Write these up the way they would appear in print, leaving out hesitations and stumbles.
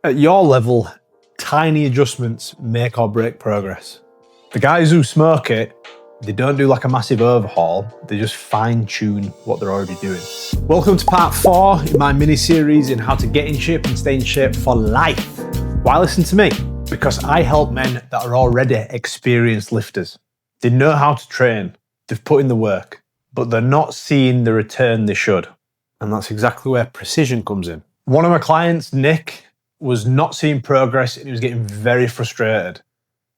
At your level, tiny adjustments make or break progress. The guys who smoke it, they don't do like a massive overhaul, they just fine tune what they're already doing. Welcome to part 4 in my mini series in how to get in shape and stay in shape for life. Why listen to me? Because I help men that are already experienced lifters. They know how to train, they've put in the work, but they're not seeing the return they should. And that's exactly where precision comes in. One of my clients, Nick, was not seeing progress and he was getting very frustrated.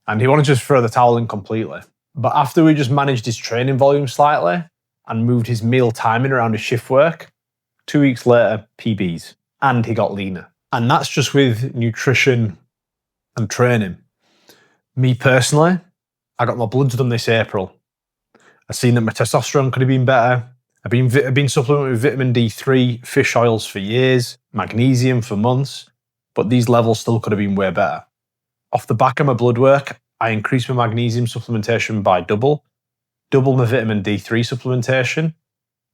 And he wanted to just throw the towel in completely. But after we just managed his training volume slightly and moved his meal timing around his shift work, 2 weeks later, PBs. And he got leaner. And that's just with nutrition and training. Me personally, I got my bloods done this April. I've seen that my testosterone could have been better. I've been supplementing with vitamin D3, fish oils for years, magnesium for months, but these levels still could have been way better. Off the back of my blood work, I increased my magnesium supplementation by double my vitamin D3 supplementation,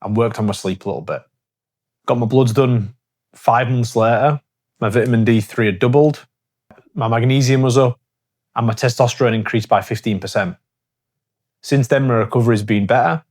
and worked on my sleep a little bit. Got my bloods done 5 months later, my vitamin D3 had doubled, my magnesium was up, and my testosterone increased by 15%. Since then, my recovery's been better,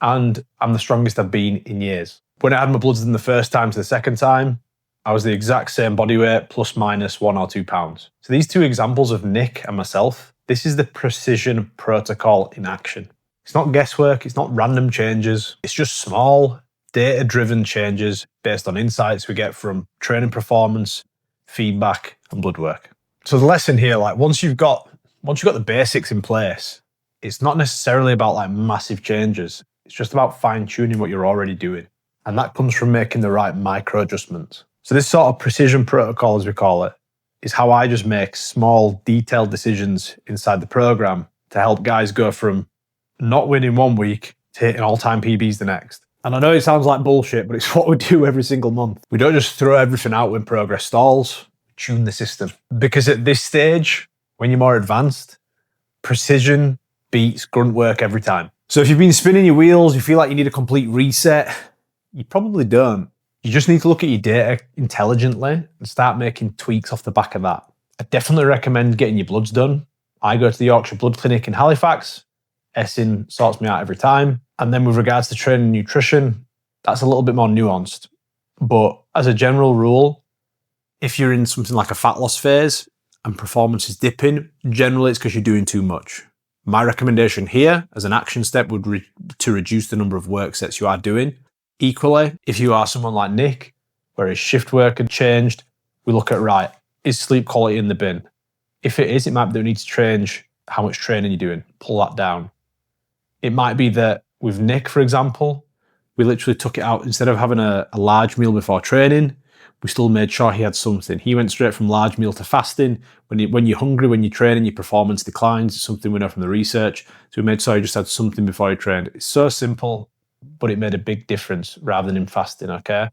and I'm the strongest I've been in years. When I had my bloods done the first time to the second time, I was the exact same body weight, plus minus 1 or 2 pounds. So these 2 examples of Nick and myself, this is the precision protocol in action. It's not guesswork, it's not random changes. It's just small, data-driven changes based on insights we get from training performance, feedback, and blood work. So the lesson here, once you've got the basics in place, it's not necessarily about massive changes. It's just about fine-tuning what you're already doing. And that comes from making the right micro adjustments. So this sort of precision protocol, as we call it, is how I just make small, detailed decisions inside the program to help guys go from not winning 1 week to hitting all-time PBs the next. And I know it sounds like bullshit, but it's what we do every single month. We don't just throw everything out when progress stalls, tune the system. Because at this stage, when you're more advanced, precision beats grunt work every time. So if you've been spinning your wheels, you feel like you need a complete reset, you probably don't. You just need to look at your data intelligently and start making tweaks off the back of that. I definitely recommend getting your bloods done. I go to the Yorkshire Blood Clinic in Halifax. Essin sorts me out every time. And then with regards to training and nutrition, that's a little bit more nuanced. But as a general rule, if you're in something like a fat loss phase and performance is dipping, generally it's because you're doing too much. My recommendation here as an action step would be to reduce the number of work sets you are doing. Equally, if you are someone like Nick, where his shift work had changed, we look at, right, is sleep quality in the bin? If it is, it might be that we need to change how much training you're doing, pull that down. It might be that with Nick, for example, we literally took it out. Instead of having a large meal before training, we still made sure he had something. He went straight from large meal to fasting. When you're hungry, when you're training, your performance declines. It's something we know from the research. So we made sure he just had something before he trained. It's so simple, but it made a big difference rather than him fasting, okay?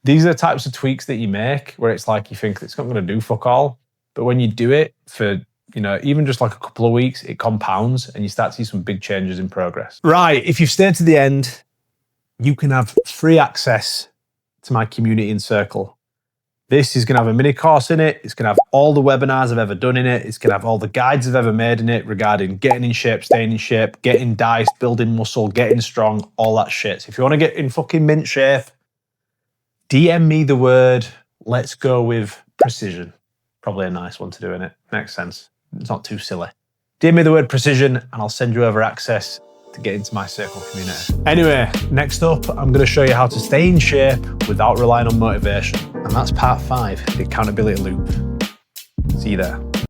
These are the types of tweaks that you make where it's like you think it's not going to do fuck all, but when you do it for, even just like a couple of weeks, it compounds and you start to see some big changes in progress. Right, if you've stayed to the end, you can have free access to my community and circle. This is going to have a mini course in it. It's going to have all the webinars I've ever done in it. It's going to have all the guides I've ever made in it regarding getting in shape, staying in shape, getting diced, building muscle, getting strong, all that shit. So if you want to get in fucking mint shape, DM me the word, let's go with precision. Probably a nice one to do in it. Makes sense. It's not too silly. DM me the word precision and I'll send you over access to get into my circle community. Anyway, next up, I'm going to show you how to stay in shape without relying on motivation. And that's part 5, the accountability loop. See you there.